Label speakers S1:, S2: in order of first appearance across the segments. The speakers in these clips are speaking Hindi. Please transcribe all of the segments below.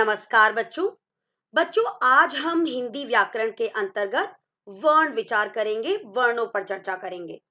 S1: नमस्कार बच्चों। बच्चों, आज हम हिंदी व्याकरण के अंतर्गत वर्ण विचार करेंगे, वर्णों पर चर्चा करेंगे।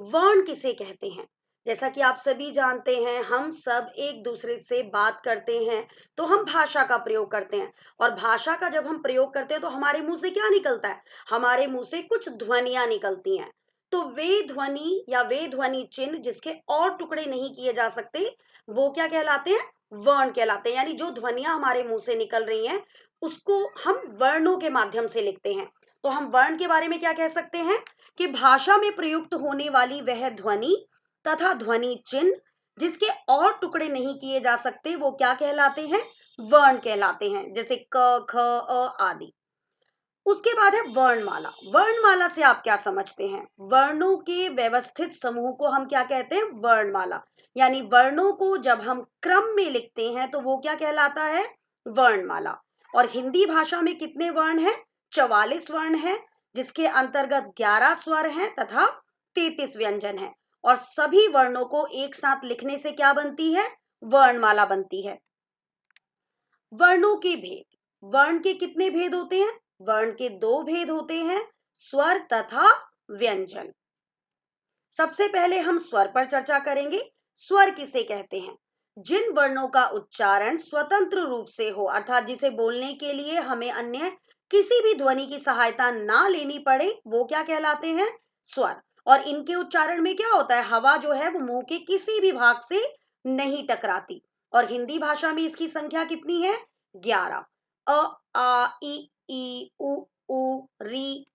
S1: वर्ण किसे कहते हैं? जैसा कि आप सभी जानते हैं, हम सब एक दूसरे से बात करते हैं तो हम भाषा का प्रयोग करते हैं। और भाषा का जब हम प्रयोग करते हैं तो हमारे मुंह से क्या निकलता है? हमारे मुंह से कुछ ध्वनियां निकलती हैं। तो वे ध्वनि या वे ध्वनि चिन्ह जिसके और टुकड़े नहीं किए जा सकते, वो क्या कहलाते हैं? वर्ण कहलाते हैं। यानी जो ध्वनियां हमारे मुंह से निकल रही हैं, उसको हम वर्णों के माध्यम से लिखते हैं। तो हम वर्ण के बारे में क्या कह सकते हैं कि भाषा में प्रयुक्त होने वाली वह ध्वनि तथा ध्वनि चिन्ह जिसके और टुकड़े नहीं किए जा सकते, वो क्या कहलाते हैं? वर्ण कहलाते हैं। जैसे क, ख, अ आदि। उसके बाद है वर्णमाला। वर्णमाला से आप क्या समझते हैं? वर्णों के व्यवस्थित समूह को हम क्या कहते हैं? वर्णमाला। यानी वर्णों को जब हम क्रम में लिखते हैं तो वो क्या कहलाता है? वर्णमाला। और हिंदी भाषा में कितने वर्ण हैं? 44 वर्ण हैं, जिसके अंतर्गत 11 स्वर हैं तथा 33 व्यंजन हैं। और सभी वर्णों को एक साथ लिखने से क्या बनती है? वर्णमाला बनती है। वर्णों के भेद। वर्ण के कितने भेद होते हैं? वर्ण के दो भेद होते हैं, स्वर तथा व्यंजन। सबसे पहले हम स्वर पर चर्चा करेंगे। स्वर किसे कहते हैं? जिन वर्णों का उच्चारण स्वतंत्र रूप से हो, अर्थात जिसे बोलने के लिए हमें अन्य किसी भी ध्वनि की सहायता ना लेनी पड़े, वो क्या कहलाते हैं? स्वर। और इनके उच्चारण में क्या होता है? हवा जो है वो मुंह के किसी भी भाग से नहीं टकराती। और हिंदी भाषा में इसकी संख्या कितनी है? 11। अ, आ, ई, उ, री,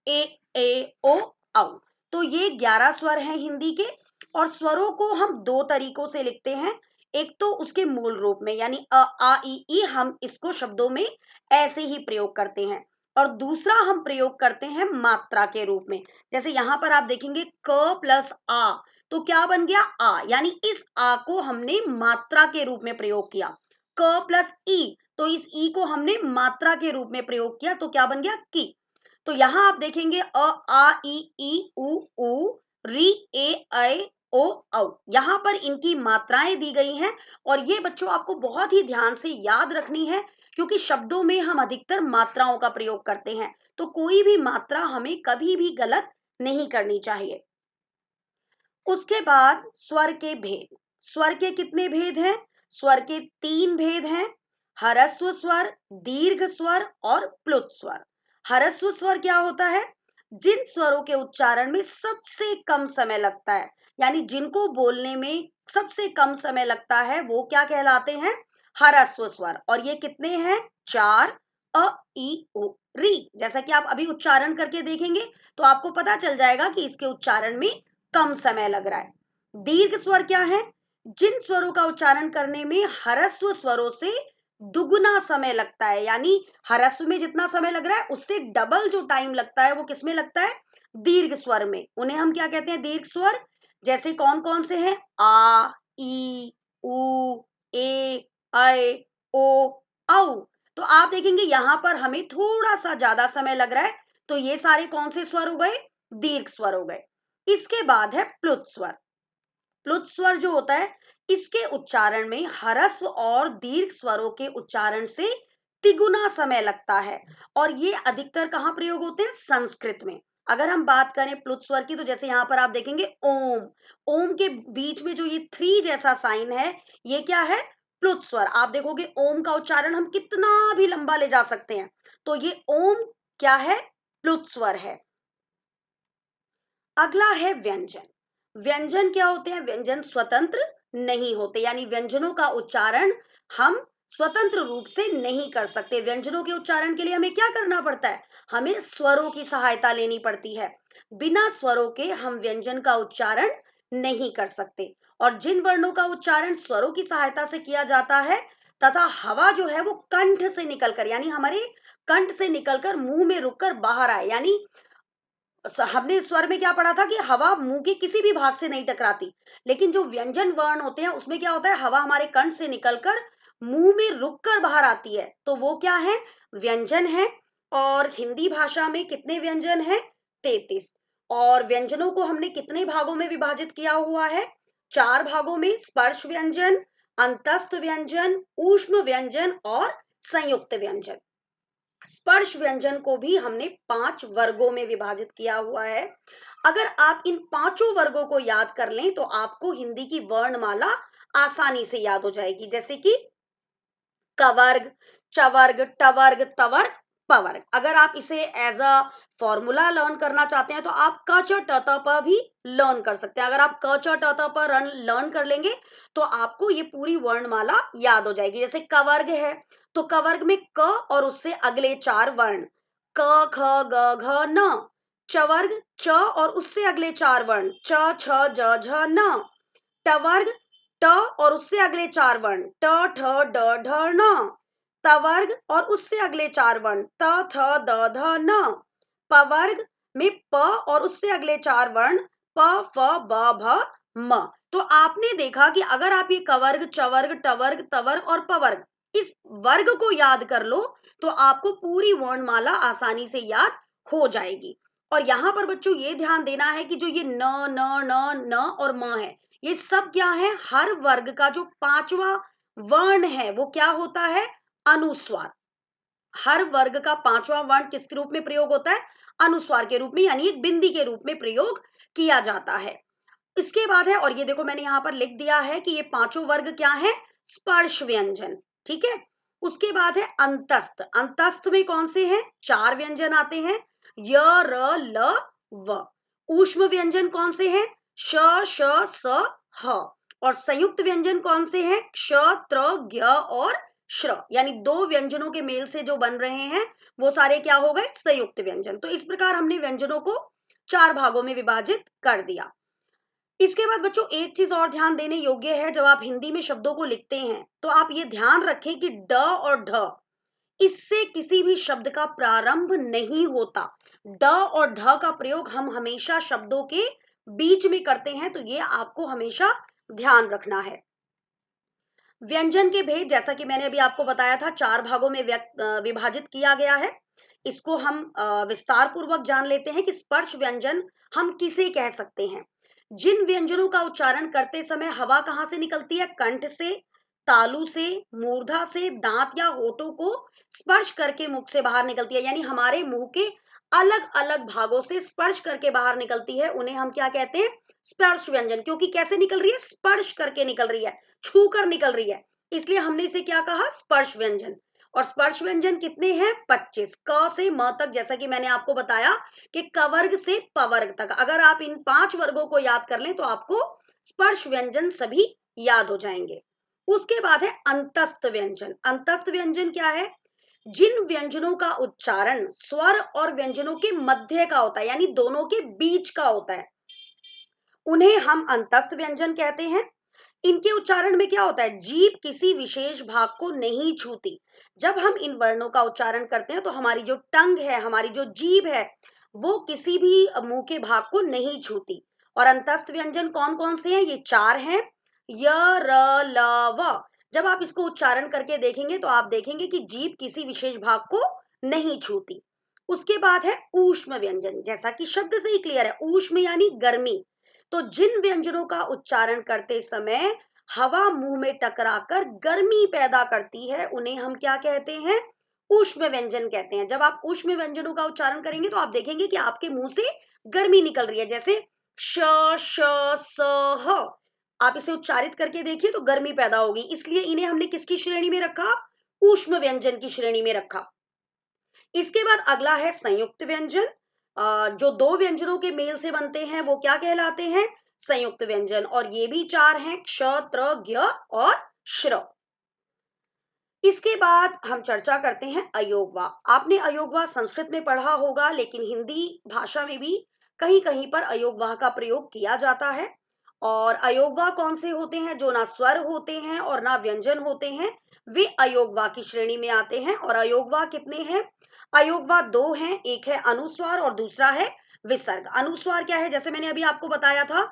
S1: ए, ओ, औ। तो ये 11 स्वर हैं हिंदी के। और स्वरों को हम दो तरीकों से लिखते हैं। एक तो उसके मूल रूप में, यानी अ, आ, ई, हम इसको शब्दों में ऐसे ही प्रयोग करते हैं। और दूसरा हम प्रयोग करते हैं मात्रा के रूप में। जैसे यहां पर आप देखेंगे क प्लस आ, तो क्या बन गया? आ। यानी इस आ को हमने मात्रा के रूप में प्रयोग किया। क प्लस ई, तो इस ई को हमने मात्रा के रूप में प्रयोग किया, तो क्या बन गया? की। तो यहां आप देखेंगे अ, आ, ई, उ, री, ए, ओ, औ। यहां पर इनकी मात्राएं दी गई हैं। और ये बच्चों आपको बहुत ही ध्यान से याद रखनी है, क्योंकि शब्दों में हम अधिकतर मात्राओं का प्रयोग करते हैं। तो कोई भी मात्रा हमें कभी भी गलत नहीं करनी चाहिए। उसके बाद स्वर के भेद। स्वर के कितने भेद हैं? स्वर के 3 भेद हैं। ह्रस्व स्वर, दीर्घ स्वर और प्लुत स्वर। ह्रस्व स्वर क्या होता है? जिन स्वरों के उच्चारण में सबसे कम समय लगता है, यानी जिनको बोलने में सबसे कम समय लगता है, वो क्या कहलाते हैं? ह्रस्व स्वर। और ये कितने हैं? 4। अ, ई, उ, री। जैसा कि आप अभी उच्चारण करके देखेंगे तो आपको पता चल जाएगा कि इसके उच्चारण में कम समय लग रहा है। दीर्घ स्वर क्या है? जिन स्वरों का उच्चारण करने में ह्रस्व स्वरों से दुगुना समय लगता है, यानी ह्रस्व में जितना समय लग रहा है उससे डबल जो टाइम लगता है वो किसमें लगता है? दीर्घ स्वर में। उन्हें हम क्या कहते हैं? दीर्घ स्वर। जैसे कौन कौन से हैं? आ, ई, उ, ऐ, ओ, औ। तो आप देखेंगे यहां पर हमें थोड़ा सा ज्यादा समय लग रहा है। तो ये सारे कौन से स्वर हो गए? दीर्घ स्वर हो गए। इसके बाद है प्लुत स्वर। प्लुत स्वर जो होता है, इसके उच्चारण में ह्रस्व और दीर्घ स्वरों के उच्चारण से तिगुना समय लगता है। और ये अधिकतर कहाँ प्रयोग होते हैं? संस्कृत में। अगर हम बात करें प्लुत स्वर की, तो जैसे यहां पर आप देखेंगे ओम। ओम के बीच में जो ये 3 जैसा साइन है, ये क्या है? प्लुत स्वर। आप देखोगे ओम का उच्चारण हम कितना भी लंबा ले जा सकते हैं, तो ये ओम क्या है? प्लुत स्वर है। अगला है व्यंजन। व्यंजन क्या होते हैं? व्यंजन स्वतंत्र नहीं होते, यानी व्यंजनों का उच्चारण हम स्वतंत्र रूप से नहीं कर सकते। व्यंजनों के उच्चारण के लिए हमें क्या करना पड़ता है? हमें स्वरों की सहायता लेनी पड़ती है। बिना स्वरों के हम व्यंजन का उच्चारण नहीं कर सकते। और जिन वर्णों का उच्चारण स्वरों की सहायता से किया जाता है तथा हवा जो है वो कंठ से निकलकर, यानी हमारे कंठ से निकलकर मुंह में रुककर बाहर आए, यानी हमने स्वर में क्या पढ़ा था कि हवा मुंह के किसी भी भाग से नहीं टकराती। लेकिन जो व्यंजन वर्ण होते हैं उसमें क्या होता है? हवा हमारे कंठ से निकलकर मुंह में रुककर बाहर आती है, तो वो क्या है? व्यंजन है। और हिंदी भाषा में कितने व्यंजन हैं? 33। और व्यंजनों को हमने कितने भागों में विभाजित किया हुआ है? 4 भागों में। स्पर्श व्यंजन, अंतस्थ व्यंजन, ऊष्म व्यंजन और संयुक्त व्यंजन। स्पर्श व्यंजन को भी हमने 5 वर्गों में विभाजित किया हुआ है। अगर आप इन पांचों वर्गों को याद कर लें तो आपको हिंदी की वर्णमाला आसानी से याद हो जाएगी। जैसे कि कवर्ग, चवर्ग, टवर्ग, तवर्ग, पवर्ग। अगर आप इसे एज अ फॉर्मूला लर्न करना चाहते हैं तो आप क च ट त प भी लर्न कर सकते हैं। अगर आप क च ट त प लर्न कर लेंगे तो आपको ये पूरी वर्णमाला याद हो जाएगी। जैसे कवर्ग है तो कवर्ग में क और उससे अगले 4 वर्ण क ख ग घ न। चवर्ग च और उससे अगले 4 वर्ण च छ ज झ न। टवर्ग ट और उससे अगले 4 वर्ण ट ठ ड ढ न। तवर्ग और उससे अगले 4 वर्ण त थ द ध न। पवर्ग में प और उससे अगले 4 वर्ण प फ ब भ म। तो आपने देखा कि अगर आप ये कवर्ग, चवर्ग, टवर्ग, तवर्ग और पवर्ग इस वर्ग को याद कर लो तो आपको पूरी वर्णमाला आसानी से याद हो जाएगी। और यहां पर बच्चों ये ध्यान देना है कि जो ये न न न न और म है, ये सब क्या है, हर वर्ग का जो पांचवा वर्ण है वो क्या होता है, अनुस्वार। हर वर्ग का पांचवा वर्ण किस रूप में प्रयोग होता है, अनुस्वार के रूप में, यानी एक बिंदी के रूप में प्रयोग किया जाता है। इसके बाद है, और ये देखो मैंने यहां पर लिख दिया है कि ये पांचों वर्ग क्या है, स्पर्श व्यंजन। ठीक है। उसके बाद है अंतस्थ। अंतस्थ में कौन से हैं, 4 व्यंजन आते हैं, य र ल व। ऊष्म व्यंजन कौन से हैं, श श स ह। और संयुक्त व्यंजन कौन से हैं, क्ष त्र ज्ञ और श्र। यानी 2 व्यंजनों के मेल से जो बन रहे हैं वो सारे क्या हो गए, संयुक्त व्यंजन। तो इस प्रकार हमने व्यंजनों को 4 भागों में विभाजित कर दिया। इसके बाद बच्चों एक चीज और ध्यान देने योग्य है, जब आप हिंदी में शब्दों को लिखते हैं तो आप ये ध्यान रखें कि ड और ढ, इससे किसी भी शब्द का प्रारंभ नहीं होता। ड और ढ का प्रयोग हम हमेशा शब्दों के बीच में करते हैं, तो ये आपको हमेशा ध्यान रखना है। व्यंजन के भेद, जैसा कि मैंने अभी आपको बताया था, 4 भागों में विभाजित किया गया है। इसको हम विस्तार पूर्वक जान लेते हैं कि स्पर्श व्यंजन हम किसे कह सकते हैं। जिन व्यंजनों का उच्चारण करते समय हवा कहाँ से निकलती है, कंठ से, तालु से, मूर्धा से, दांत या होठों को स्पर्श करके मुख से बाहर निकलती है, यानी हमारे मुंह के अलग अलग भागों से स्पर्श करके बाहर निकलती है, उन्हें हम क्या कहते हैं, स्पर्श व्यंजन। क्योंकि कैसे निकल रही है, स्पर्श करके निकल रही है, छू कर निकल रही है, इसलिए हमने इसे क्या कहा, स्पर्श व्यंजन। और स्पर्श व्यंजन कितने हैं, 25, क से म तक, जैसा कि मैंने आपको बताया कि कवर्ग से पवर्ग तक। अगर आप इन 5 वर्गों को याद कर लें तो आपको स्पर्श व्यंजन सभी याद हो जाएंगे। उसके बाद है अंतस्थ व्यंजन। अंतस्थ व्यंजन क्या है, जिन व्यंजनों का उच्चारण स्वर और व्यंजनों के मध्य का होता है, यानी दोनों के बीच का होता है, उन्हें हम अंतस्थ व्यंजन कहते हैं। इनके उच्चारण में क्या होता है, जीभ किसी विशेष भाग को नहीं छूती। जब हम इन वर्णों का उच्चारण करते हैं तो हमारी जो टंग है, हमारी जो जीभ है, वो किसी भी मुंह के भाग को नहीं छूती। और अंतस्थ व्यंजन कौन कौन से हैं, ये 4 हैं, य र ल व। जब आप इसको उच्चारण करके देखेंगे तो आप देखेंगे कि जीभ किसी विशेष भाग को नहीं छूती। उसके बाद है ऊष्म व्यंजन, जैसा कि शब्द से ही क्लियर है, ऊष्म यानी गर्मी। तो जिन व्यंजनों का उच्चारण करते समय हवा मुंह में टकराकर गर्मी पैदा करती है, उन्हें हम क्या कहते हैं, ऊष्म व्यंजन कहते हैं। जब आप ऊष्म व्यंजनों का उच्चारण करेंगे तो आप देखेंगे कि आपके मुंह से गर्मी निकल रही है, जैसे श श स ह। आप इसे उच्चारित करके देखिए तो गर्मी पैदा होगी, इसलिए इन्हें हमने किसकी श्रेणी में रखा, ऊष्म व्यंजन की श्रेणी में रखा। इसके बाद अगला है संयुक्त व्यंजन। जो 2 व्यंजनों के मेल से बनते हैं वो क्या कहलाते हैं, संयुक्त व्यंजन। और ये भी 4 हैं, क्ष त्र ज्ञ और श्र। इसके बाद हम चर्चा करते हैं अयोगवा। आपने अयोगवा संस्कृत में पढ़ा होगा, लेकिन हिंदी भाषा में भी कहीं कहीं पर अयोगवा का प्रयोग किया जाता है। और अयोगवा कौन से होते हैं, जो ना स्वर होते हैं और ना व्यंजन होते हैं, वे अयोगवा की श्रेणी में आते हैं। और अयोगवा कितने हैं, अयोगवा 2 हैं, एक है अनुस्वार और दूसरा है विसर्ग। अनुस्वार क्या है, जैसे मैंने अभी आपको बताया था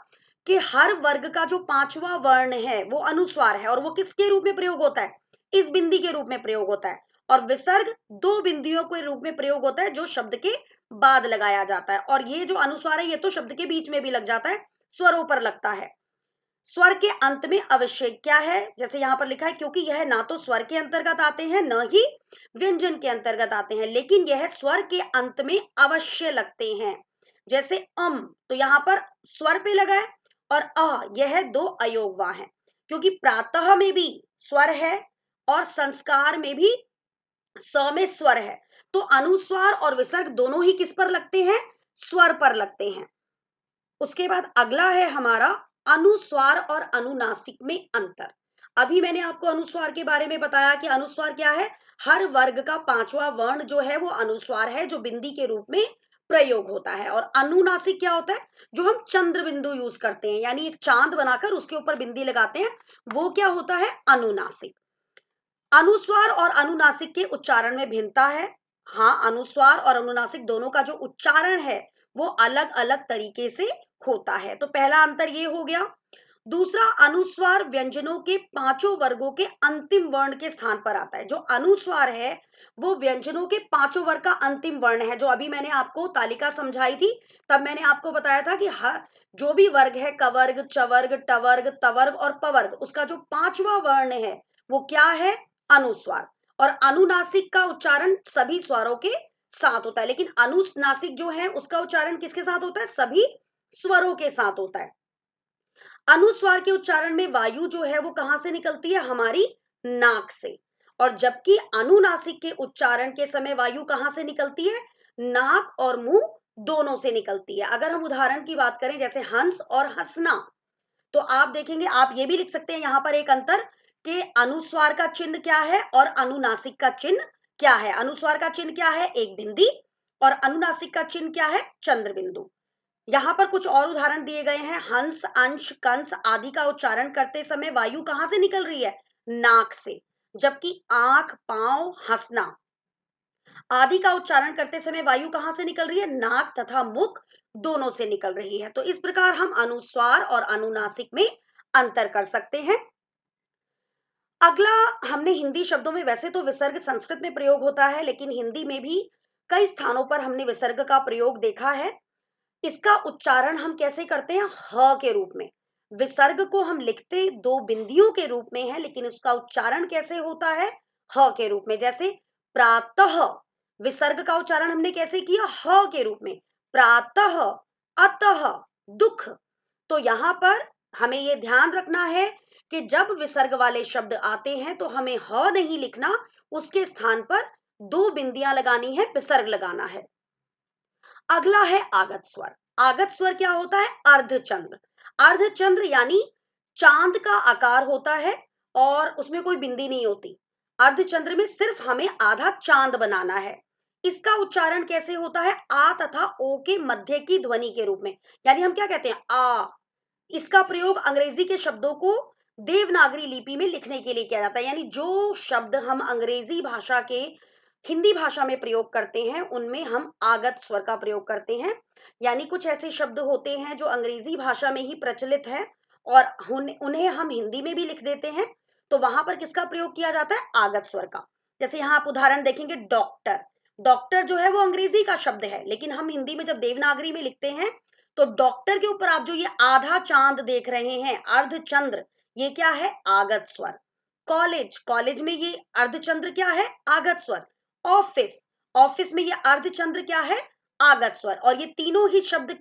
S1: कि हर वर्ग का जो 5वां वर्ण है वो अनुस्वार है, और वो किसके रूप में प्रयोग होता है, इस बिंदी के रूप में प्रयोग होता है। और विसर्ग 2 बिंदियों के रूप में प्रयोग होता है, जो शब्द के बाद लगाया जाता है। और ये जो अनुस्वार है ये तो शब्द के बीच में भी लग जाता है, स्वरों पर लगता है। स्वर के अंत में अवशेष क्या है, जैसे यहां पर लिखा है, क्योंकि यह ना तो स्वर के अंतर्गत आते हैं न ही व्यंजन के अंतर्गत आते हैं, लेकिन यह स्वर के अंत में अवश्य लगते हैं। जैसे तो यहां पर स्वर पे लगा है, और यह दो अयोगवा है, क्योंकि प्रातः में भी स्वर है और संस्कार में भी स में स्वर है, तो अनुस्वार और विसर्ग दोनों ही किस पर लगते हैं, स्वर पर लगते हैं। उसके बाद अगला है हमारा अनुस्वार और अनुनासिक में अंतर। अभी मैंने आपको अनुस्वार के बारे में बताया कि अनुस्वार क्या है, हर वर्ग का पांचवा वर्ण जो है वो अनुस्वार है, जो बिंदी के रूप में प्रयोग होता है। और अनुनासिक क्या होता है, जो हम चंद्र बिंदु यूज करते हैं, यानी एक चांद बनाकर उसके ऊपर बिंदी लगाते हैं, वो क्या होता है, अनुनासिक। अनुस्वार और अनुनासिक के उच्चारण में भिन्नता है। हाँ, अनुस्वार और अनुनासिक दोनों का जो उच्चारण है वो अलग अलग तरीके से होता है, तो पहला अंतर ये हो गया। दूसरा, अनुस्वार व्यंजनों के पांचों वर्गों के अंतिम वर्ण के स्थान पर आता है। जो अनुस्वार है वो व्यंजनों के पांचों वर्ग का अंतिम वर्ण है। जो अभी मैंने आपको तालिका समझाई थी, तब मैंने आपको बताया था कि हर जो भी वर्ग है, कवर्ग, चवर्ग, टवर्ग, तवर्ग और पवर्ग, उसका जो पांचवा वर्ण है वो क्या है, अनुस्वार। और अनुनासिक का उच्चारण सभी स्वरों के साथ होता है, लेकिन अनुनासिक जो है उसका उच्चारण किसके साथ होता है, सभी स्वरों के साथ होता है। अनुस्वार के उच्चारण में वायु जो है वो कहां से निकलती है, हमारी नाक से। और जबकि अनुनासिक के उच्चारण के समय वायु कहां से निकलती है, नाक और मुंह दोनों से निकलती है। अगर हम उदाहरण की बात करें, जैसे हंस और हंसना, तो आप देखेंगे, आप ये भी लिख सकते हैं यहां पर एक अंतर, कि अनुस्वार का चिन्ह क्या है और अनुनासिक का चिन्ह क्या है। अनुस्वार का चिन्ह क्या है, एक बिंदी, और अनुनासिक का चिन्ह क्या है, चंद्र बिंदु। यहाँ पर कुछ और उदाहरण दिए गए हैं। हंस, अंश, कंस आदि का उच्चारण करते समय वायु कहां से निकल रही है, नाक से। जबकि आंख, पांव, हंसना आदि का उच्चारण करते समय वायु कहां से निकल रही है, नाक तथा मुख दोनों से निकल रही है। तो इस प्रकार हम अनुस्वार और अनुनासिक में अंतर कर सकते हैं। अगला, हमने हिंदी शब्दों में, वैसे तो विसर्ग संस्कृत में प्रयोग होता है, लेकिन हिंदी में भी कई स्थानों पर हमने विसर्ग का प्रयोग देखा है। इसका उच्चारण हम कैसे करते हैं, ह के रूप में। विसर्ग को हम लिखते दो बिंदियों के रूप में है, लेकिन उसका उच्चारण कैसे होता है, ह के रूप में। जैसे प्रातः, विसर्ग का उच्चारण हमने कैसे किया, ह के रूप में। प्रातः, अतः, दुख। तो यहां पर हमें यह ध्यान रखना है कि जब विसर्ग वाले शब्द आते हैं तो हमें ह नहीं लिखना, उसके स्थान पर दो बिंदियां लगानी है, विसर्ग लगाना है। अगला है आगत स्वर। आगत स्वर क्या होता है, अर्धचंद्र। अर्धचंद्र यानी चांद का आकार होता है और उसमें कोई बिंदी नहीं होती। अर्धचंद्र में सिर्फ हमें आधा चांद बनाना है। इसका उच्चारण कैसे होता है, आ तथा ओ के मध्य की ध्वनि के रूप में, यानी हम क्या कहते हैं, आ। इसका प्रयोग अंग्रेजी के शब्दों को देवनागरी लिपि में लिखने के लिए किया जाता है, यानी जो शब्द हम अंग्रेजी भाषा के हिंदी भाषा में प्रयोग करते हैं उनमें हम आगत स्वर का प्रयोग करते हैं। यानी कुछ ऐसे शब्द होते हैं जो अंग्रेजी भाषा में ही प्रचलित है और उन्हें हम हिंदी में भी लिख देते हैं, तो वहां पर किसका प्रयोग किया जाता है, आगत स्वर का। जैसे यहाँ आप उदाहरण देखेंगे, डॉक्टर। डॉक्टर जो है वो अंग्रेजी का शब्द है, लेकिन हम हिंदी में जब देवनागरी में लिखते हैं तो डॉक्टर के ऊपर आप जो ये आधा चांद देख रहे हैं, अर्धचंद्र, ये क्या है, आगत स्वर। कॉलेज, कॉलेज में ये अर्धचंद्र क्या है, आगत स्वर। ऑफिस, ऑफिस में ये अर्धचंद्र क्या है, आगत स्वर। और ये तीनों ही शब्द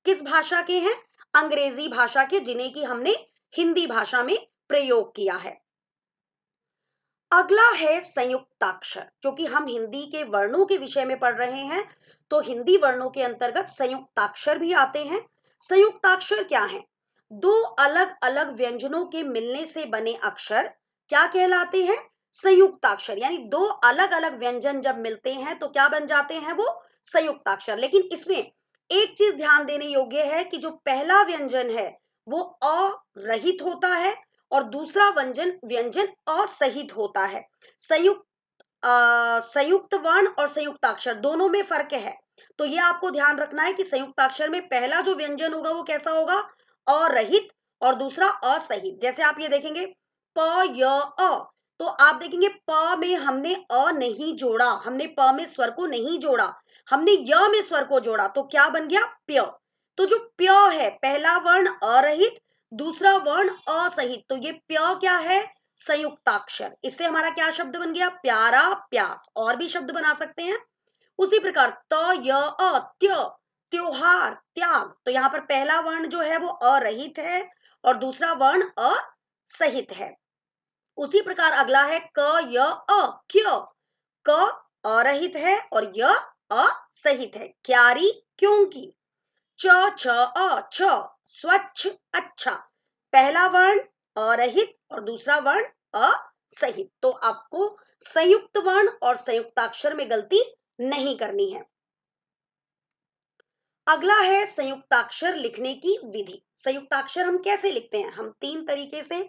S1: किस भाषा के हैं, अंग्रेजी भाषा के, जिन्हें कि हमने हिंदी भाषा में प्रयोग किया है। अगला है संयुक्ताक्षर। क्योंकि हम हिंदी के वर्णों के विषय में पढ़ रहे हैं, तो हिंदी वर्णों के अंतर्गत संयुक्ताक्षर भी आते हैं। संयुक्ताक्षर क्या है, दो अलग अलग व्यंजनों के मिलने से बने अक्षर क्या कहलाते हैं, संयुक्ताक्षर। यानी दो अलग अलग व्यंजन जब मिलते हैं तो क्या बन जाते हैं, वो संयुक्ताक्षर। लेकिन इसमें एक चीज ध्यान देने योग्य है कि जो पहला व्यंजन है वो अ रहित होता है और दूसरा व्यंजन व्यंजन असहित होता है। संयुक्त संयुक्त वर्ण और संयुक्ताक्षर दोनों में फर्क है, तो ये आपको ध्यान रखना है कि संयुक्ताक्षर में पहला जो व्यंजन होगा वो कैसा होगा, अरहित, और दूसरा असहित। जैसे आप ये देखेंगे, प य अ, तो आप देखेंगे प में हमने अ नहीं जोड़ा, हमने प में स्वर को नहीं जोड़ा, हमने य में स्वर को जोड़ा, तो क्या बन गया, प्य। तो जो प्य है, पहला वर्ण अरहित, दूसरा वर्ण असहित, तो ये प्य क्या है, संयुक्ताक्षर, इससे हमारा क्या शब्द बन गया, प्यारा, प्यास। और भी शब्द बना सकते हैं उसी प्रकार, त य अ त्य, त्योहार, त्याग। तो यहाँ पर पहला वर्ण जो है वो अरहित है और दूसरा वर्ण असहित है। उसी प्रकार अगला है क य अ क्य, क अरहित है और य असहित है, क्यारी, क्योंकि। च छ छ, स्वच्छ, अच्छा। पहला वर्ण अरहित और दूसरा वर्ण असहित, तो आपको संयुक्त वर्ण और संयुक्ताक्षर में गलती नहीं करनी है। अगला है संयुक्ताक्षर लिखने की विधि। संयुक्ताक्षर हम कैसे लिखते हैं, हम तीन तरीके से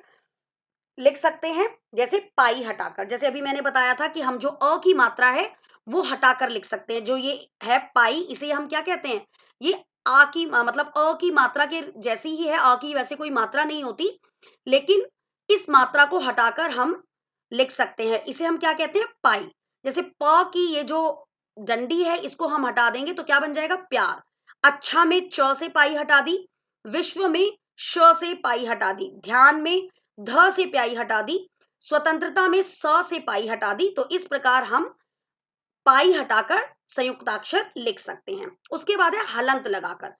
S1: लिख सकते हैं। जैसे पाई हटाकर, जैसे अभी मैंने बताया था कि हम जो अ की मात्रा है वो हटाकर लिख सकते हैं। जो ये है पाई, इसे हम क्या कहते हैं, ये आ की मतलब अ की मात्रा के जैसी ही है, अ की वैसे कोई मात्रा नहीं होती, लेकिन इस मात्रा को हटाकर हम लिख सकते हैं, इसे हम क्या कहते हैं, पाई। जैसे प की ये जो डंडी है इसको हम हटा देंगे तो क्या बन जाएगा, प्यार। अच्छा में च से पाई हटा दी, विश्व में श से पाई हटा दी, ध्यान में ध से पाई हटा दी, स्वतंत्रता में स से पाई हटा दी। तो इस प्रकार हम पाई हटाकर संयुक्ताक्षर लिख सकते हैं। उसके बाद है हलंत लगाकर,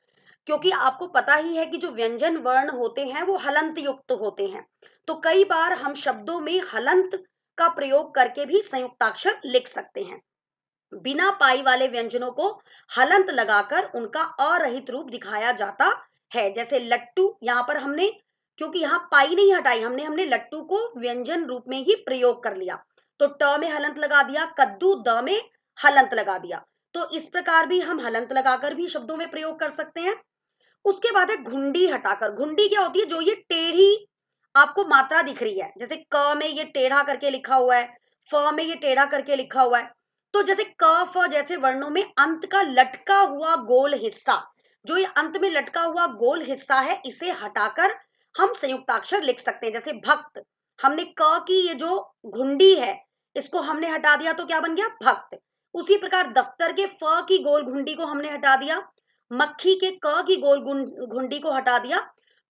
S1: क्योंकि आपको पता ही है कि जो व्यंजन वर्ण होते हैं वो हलंत युक्त होते हैं, तो कई बार हम शब्दों में हलंत का प्रयोग करके भी संयुक्ताक्षर लिख सकते हैं। बिना पाई वाले व्यंजनों को हलंत लगाकर उनका अरहित रूप दिखाया जाता है। जैसे लट्टू, यहां पर हमने, क्योंकि यहां पाई नहीं हटाई, हमने हमने लट्टू को व्यंजन रूप में ही प्रयोग कर लिया, तो ट में हलंत लगा दिया, कद्दू द में हलंत लगा दिया। तो इस प्रकार भी हम हलंत लगाकर भी शब्दों में प्रयोग कर सकते हैं। उसके बाद है घुंडी हटाकर। घुंडी क्या होती है, जो ये टेढ़ी आपको मात्रा दिख रही है, जैसे क में ये टेढ़ा करके लिखा हुआ है, फ में ये टेढ़ा करके लिखा हुआ है, तो जैसे क फ जैसे वर्णों में अंत का लटका हुआ गोल हिस्सा, जो ये अंत में लटका हुआ गोल हिस्सा है, इसे हटाकर हम संयुक्ताक्षर लिख सकते हैं। जैसे भक्त, हमने क की ये जो घुंडी है इसको हमने हटा दिया तो क्या बन गया, भक्त। उसी प्रकार दफ्तर के फ की गोल घुंडी को हमने हटा दिया, मक्खी के क की गोल घुंडी को हटा दिया।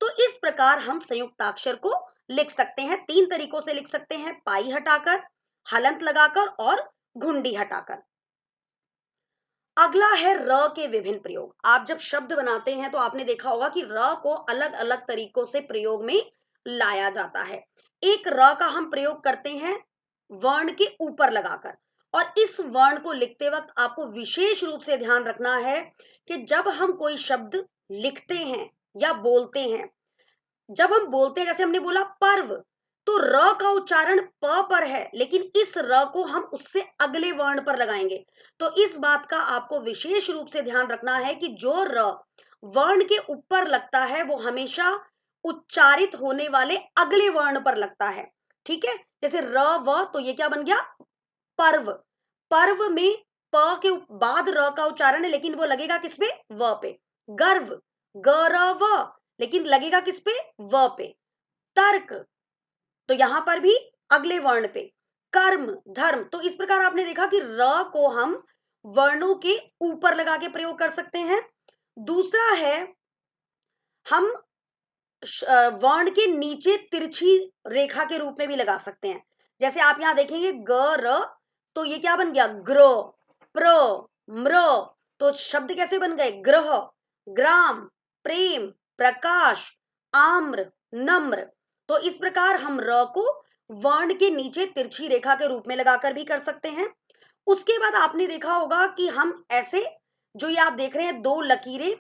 S1: तो इस प्रकार हम संयुक्ताक्षर को लिख सकते हैं। तीन तरीकों से लिख सकते हैं, पाई हटाकर, हलंत लगाकर और घुंडी हटाकर। अगला है र के विभिन्न प्रयोग। आप जब शब्द बनाते हैं तो आपने देखा होगा कि र को अलग अलग तरीकों से प्रयोग में लाया जाता है। एक र का हम प्रयोग करते हैं वर्ण के ऊपर लगाकर, और इस वर्ण को लिखते वक्त आपको विशेष रूप से ध्यान रखना है कि जब हम कोई शब्द लिखते हैं या बोलते हैं, जब हम बोलते हैं, जैसे हमने बोला पर्व, तो र का उच्चारण प पर है, लेकिन इस र को हम उससे अगले वर्ण पर लगाएंगे। तो इस बात का आपको विशेष रूप से ध्यान रखना है कि जो र वर्ण के ऊपर लगता है वो हमेशा उच्चारित होने वाले अगले वर्ण पर लगता है। ठीक है, जैसे र व, तो ये क्या बन गया, पर्व। पर्व में प के बाद र का उच्चारण है, लेकिन वो लगेगा किस पे, व पे। गर्व, गरव, लेकिन लगेगा किस पे, व पे। तर्क, तो यहां पर भी अगले वर्ण पे। कर्म, धर्म, तो इस प्रकार आपने देखा कि र को हम वर्णों के ऊपर लगा के प्रयोग कर सकते हैं। दूसरा है, हम वर्ण के नीचे तिरछी रेखा के रूप में भी लगा सकते हैं। जैसे आप यहां देखेंगे ग र, तो ये क्या बन गया, ग्र, प्र, म्र। तो शब्द कैसे बन गए, ग्रह, ग्राम, प्रेम, प्रकाश, आम्र, नम्र। तो इस प्रकार हम र को वर्ण के नीचे तिरछी रेखा के रूप में लगाकर भी कर सकते हैं। उसके बाद आपने देखा होगा कि हम ऐसे, जो ये आप देख रहे हैं दो लकीरें,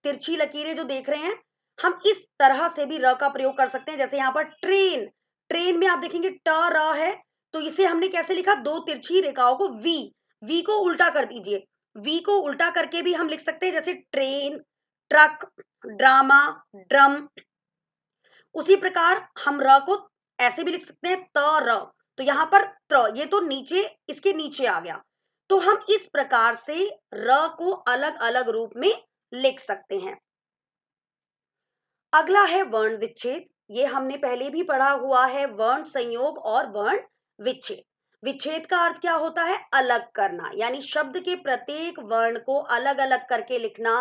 S1: तिरछी लकीरें जो देख रहे हैं, हम इस तरह से भी र का प्रयोग कर सकते हैं। जैसे यहाँ पर ट्रेन, ट्रेन में आप देखेंगे ट र है, तो इसे हमने कैसे लिखा, दो तिरछी रेखाओं को वी, वी को उल्टा कर दीजिए, वी को उल्टा करके भी हम लिख सकते हैं, जैसे ट्रेन, ट्रक, ड्रामा, ड्रम। उसी प्रकार हम र को ऐसे भी लिख सकते हैं, त र, तो यहां पर त्र, ये तो नीचे, इसके नीचे आ गया। तो हम इस प्रकार से र को अलग अलग रूप में लिख सकते हैं। अगला है वर्ण विच्छेद। ये हमने पहले भी पढ़ा हुआ है, वर्ण संयोग और वर्ण विच्छेद। विच्छेद का अर्थ क्या होता है, अलग करना, यानी शब्द के प्रत्येक वर्ण को अलग अलग करके लिखना,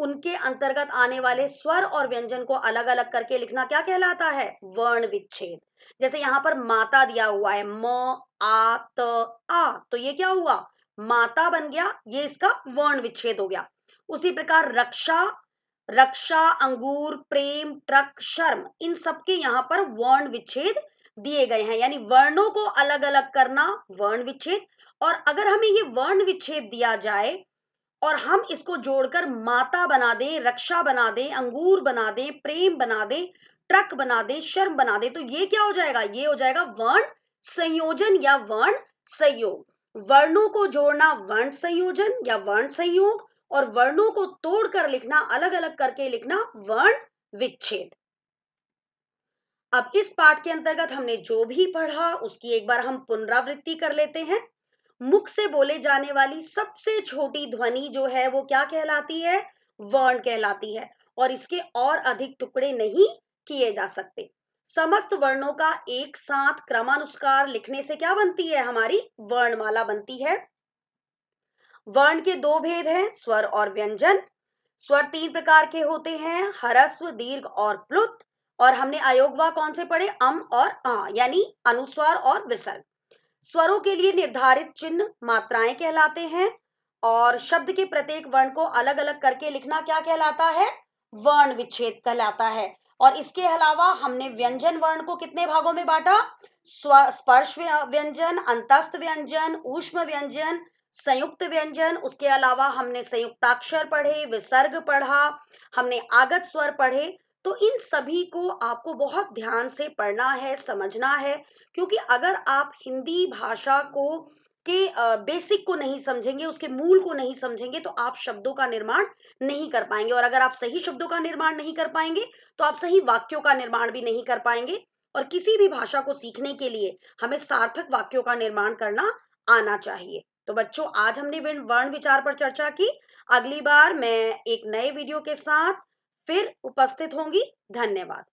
S1: उनके अंतर्गत आने वाले स्वर और व्यंजन को अलग अलग करके लिखना क्या कहलाता है? वर्ण विच्छेद। जैसे यहाँ पर माता दिया हुआ है, म आ त आ, तो ये क्या हुआ? माता बन गया, ये इसका वर्ण विच्छेद हो गया। उसी प्रकार रक्षा, रक्षा, अंगूर, प्रेम, ट्रक, शर्म, इन सबके यहाँ पर वर्ण विच्छेद दिए गए हैं, यानी वर्णों को अलग अलग करना वर्ण विच्छेद। और अगर हमें ये वर्ण विच्छेद दिया जाए और हम इसको जोड़कर माता बना दें, रक्षा बना दें, अंगूर बना दें, प्रेम बना दें, ट्रक बना दें, शर्म बना दें, तो ये क्या हो जाएगा? ये हो जाएगा वर्ण संयोजन या वर्ण संयोग। वर्णों को जोड़ना वर्ण संयोजन या वर्ण संयोग, और वर्णों को तोड़कर लिखना, अलग अलग करके लिखना, वर्ण विच्छेद। अब इस पाठ के अंतर्गत हमने जो भी पढ़ा उसकी एक बार हम पुनरावृत्ति कर लेते हैं। मुख से बोले जाने वाली सबसे छोटी ध्वनि जो है वो क्या कहलाती है? वर्ण कहलाती है, और इसके और अधिक टुकड़े नहीं किए जा सकते। समस्त वर्णों का एक साथ क्रमानुसार लिखने से क्या बनती है? हमारी वर्णमाला बनती है। वर्ण के दो भेद हैं, स्वर और व्यंजन। स्वर तीन प्रकार के होते हैं, ह्रस्व, दीर्घ और प्लुत। और हमने अयोगवा कौन से पढ़े? अम और आ, यानी अनुस्वार और विसर्ग। स्वरों के लिए निर्धारित चिन्ह मात्राएं कहलाते हैं, और शब्द के प्रत्येक वर्ण को अलग अलग करके लिखना क्या कहलाता है? वर्ण विच्छेद कहलाता है। और इसके अलावा हमने व्यंजन वर्ण को कितने भागों में बांटा? स्पर्श व्यंजन, अंतस्थ व्यंजन, ऊष्म व्यंजन, संयुक्त व्यंजन। उसके अलावा हमने संयुक्ताक्षर पढ़े, विसर्ग पढ़ा, हमने आगत स्वर पढ़े। तो इन सभी को आपको बहुत ध्यान से पढ़ना है, समझना है, क्योंकि अगर आप हिंदी भाषा को के बेसिक को नहीं समझेंगे, उसके मूल को नहीं समझेंगे, तो आप शब्दों का निर्माण नहीं कर पाएंगे। और अगर आप सही शब्दों का निर्माण नहीं कर पाएंगे तो आप सही वाक्यों का निर्माण भी नहीं कर पाएंगे। और किसी भी भाषा को सीखने के लिए हमें सार्थक वाक्यों का निर्माण करना आना चाहिए। तो बच्चों, आज हमने वर्ण विचार पर चर्चा की। अगली बार मैं एक नए वीडियो के साथ फिर उपस्थित होंगी। धन्यवाद।